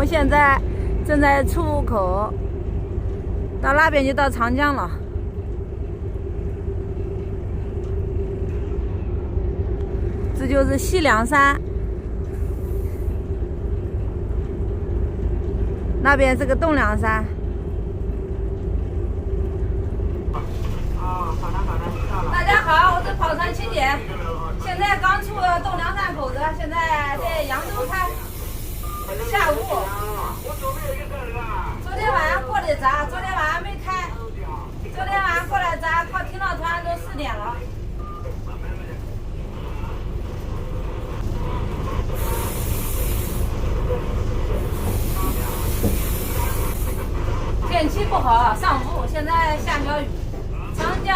们现在正在出口，到那边就到长江了。这就是西梁山，那边是个栋梁山。大家好，我是跑船琴姐，现在刚出栋梁山口子，现在在扬州开。下午，昨天晚上过的闸，昨天晚上没开，昨天晚上过来闸，靠停到船都4点了。天气不好，上午现在下小雨，长江